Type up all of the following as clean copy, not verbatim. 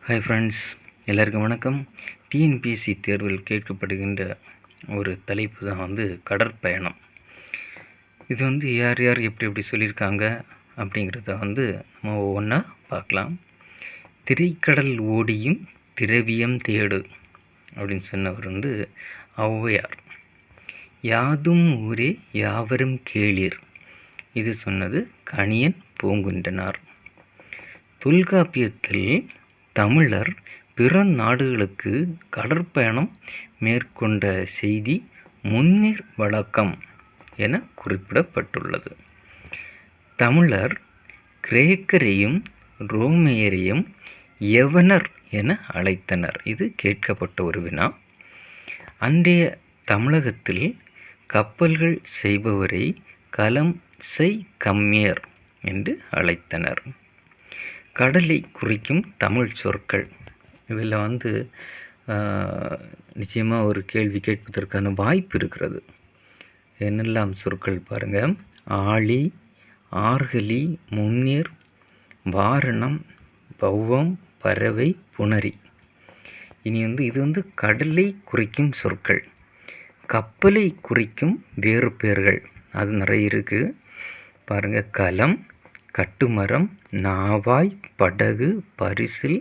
Hi friends, எல்லாருக்கும் வணக்கம். TNPSC தேர்வில் கேட்கப்படுகின்ற ஒரு தலைப்பு தான் கடற்பயணம். இது யார் யார் எப்படி சொல்லியிருக்காங்க அப்படிங்கிறத நம்ம ஒவ்வொன்றா பார்க்கலாம். திரைக்கடல் ஓடியும் திரவியம் தேடு அப்படின்னு சொன்னவர் ஔவையார். யாதும் ஊரே யாவரும் கேளீர், இது சொன்னது கணியன் பூங்குன்றனார். தொல்காப்பியத்தில் தமிழர் பிற நாடுகளுக்கு கடற்பயணம் மேற்கொண்ட செய்தி முன்னீர் வழக்கம் என குறிப்பிடப்பட்டுள்ளது. தமிழர் கிரேக்கரையும் ரோமையரையும் யவனர் என அழைத்தனர். இது கேட்கப்பட்ட ஒரு வினா. அன்றைய தமிழகத்தில் கப்பல்கள் செய்பவரை களம் செய் கம்மியர் என்று அழைத்தனர். கடலை குறிக்கும் தமிழ் சொற்கள். இதில் நிச்சயமாக ஒரு கேள்வி கேட்பதற்கான வாய்ப்பு இருக்கிறது. என்னெல்லாம் சொற்கள் பாருங்கள்: ஆழி, ஆர்கலி, முன்னீர், வாரணம், பௌவம், பறவை, புணரி. இனி இது கடலை குறிக்கும் சொற்கள். கப்பலை குறிக்கும் வேறு பெயர்கள் அது நிறைய இருக்குது பாருங்கள். களம், கட்டுமரம், நாவாய், படகு, பரிசில்,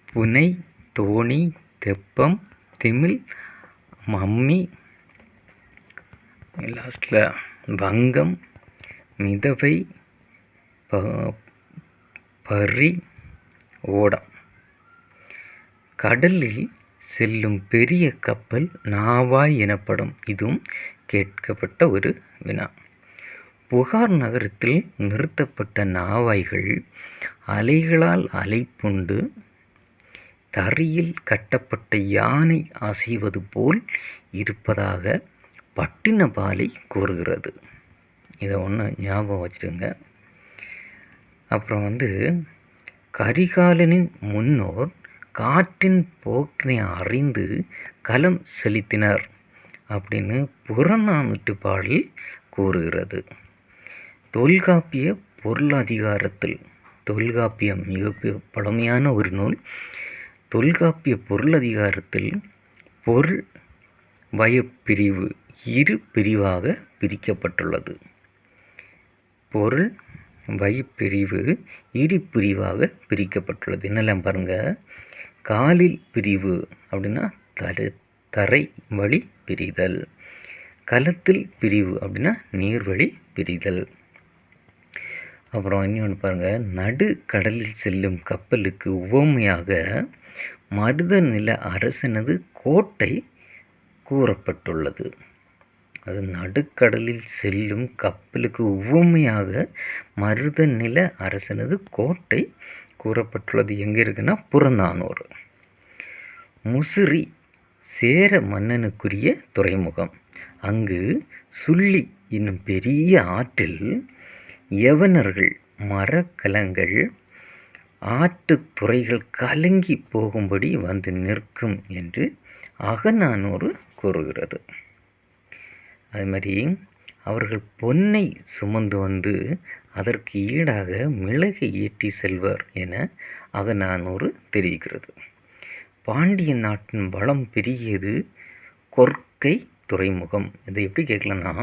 புனை, தோணி, தெப்பம், திமில், மம்மி, லாஸ்டில் வங்கம், மிதவை, பரி, ஓடம். கடலில் செல்லும் பெரிய கப்பல் நாவாய் எனப்படும். இதுவும் கேட்கப்பட்ட ஒரு வினா. புகார் நகரத்தில் நிறுத்தப்பட்ட நாவாய்கள் அலைகளால் அலைப்புண்டு தரையில் கட்டப்பட்ட யானை அசைவது போல் இருப்பதாக பட்டினப்பாலை கூறுகிறது. இதை ஒன்று ஞாபகம் வச்சுருங்க. அப்புறம் கரிகாலனின் முன்னோர் காற்றின் போக்கினை அறிந்து களம் செலுத்தினர் அப்படின்னு புறநானூற்று பாடல் கூறுகிறது. தொல்காப்பிய பொருளதிகாரத்தில், தொல்காப்பியம் மிக பழமையான ஒரு நூல். தொல்காப்பிய பொருளதிகாரத்தில் பொருள் வயப்பிரிவு இரு பிரிவாக பிரிக்கப்பட்டுள்ளது. பொருள் வயப்பிரிவு இரு பிரிவாக பிரிக்கப்பட்டுள்ளது. என்னெல்லாம் பாருங்கள்: காலில் பிரிவு அப்படின்னா தரை வழி பிரிதல். களத்தில் பிரிவு அப்படின்னா நீர்வழி பிரிதல். அப்புறம் இன்னொன்று பாருங்கள்: நடு கடலில் செல்லும் கப்பலுக்கு உவமையாக மருத நில அரசனது கோட்டை கூறப்பட்டுள்ளது. அது நடுக்கடலில் செல்லும் கப்பலுக்கு உவமையாக மருத நில அரசனது கோட்டை கூறப்பட்டுள்ளது. எங்கே இருக்குன்னா புறநானூறு. முசிறி சேர மன்னனுக்குரிய துறைமுகம். அங்கு சுள்ளி என்னும் பெரிய ஆற்றில் யவனர்கள் மரக்கலங்கள் ஆற்றுத்துறைகள் கலங்கி போகும்படி நிற்கும் என்று அகநானூறு கூறுகிறது. அது மாதிரி அவர்கள் பொன்னை சுமந்து அதற்கு ஈடாக மிளகை ஏற்றி செல்வர் என அகநானூறு தெரிவிக்கிறது. பாண்டிய நாட்டின் வளம் பெரியது கொற்கை துறைமுகம். இதை எப்படி கேட்கலன்னா,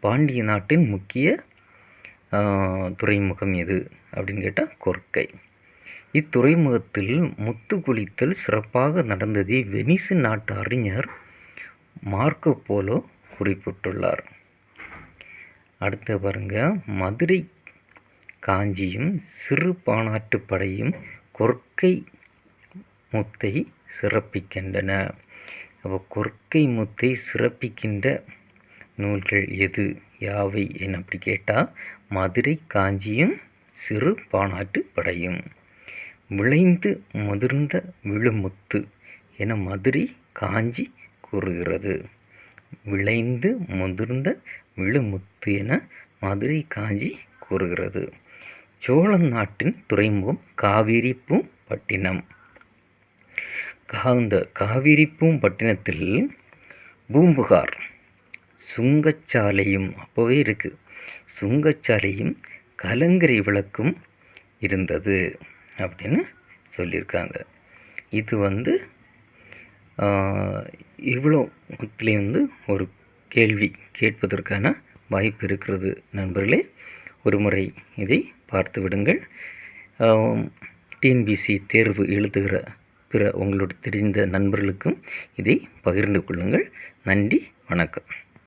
பாண்டிய நாட்டின் முக்கிய துறைமுகம் எது அப்படின்னு கேட்டால் கொற்கை. இத்துறைமுகத்தில் முத்து குளித்தல் சிறப்பாக நடந்ததை வெனிசு நாட்டு அறிஞர் மார்க்கோ போலோ குறிப்பிட்டுள்ளார். அடுத்து பாருங்கள்: மதுரை காஞ்சியும் சிறு பாணாற்று படையும் கொற்கை முத்தை சிறப்பிக்கின்றன. அப்போ கொற்கை முத்தை சிறப்பிக்கின்ற நூல்கள் எது, யாவை என அப்படி கேட்டால் மதுரை காஞ்சியும் சிறு பாணாற்று படையும். விளைந்து முதிர்ந்த விழுமுத்து என மதுரை காஞ்சி கூறுகிறது. விளைந்து முதிர்ந்த விழுமுத்து என மதுரை காஞ்சி கூறுகிறது. சோழ நாட்டின் துறைமுகம் காவிரிப்பூம்பட்டினம். இந்த காவிரிப்பூம்பட்டினத்தில் பூம்புகார் சுங்கச்சாலையும் அப்போவே இருக்குது. சுங்கச்சாலையும் கலங்கரை விளக்கும் இருந்தது அப்படின்னு சொல்லியிருக்காங்க. இது வந்து இவ்வளோ வந்து ஒரு கேள்வி கேட்பதற்கான வாய்ப்பு இருக்கிறது நண்பர்களே. ஒரு முறை இதை பார்த்து விடுங்கள். டிஎன்பிசி தேர்வு எழுதுகிற பிற உங்களோட தெரிந்த நண்பர்களுக்கும் இதை பகிர்ந்து கொள்ளுங்கள். நன்றி, வணக்கம்.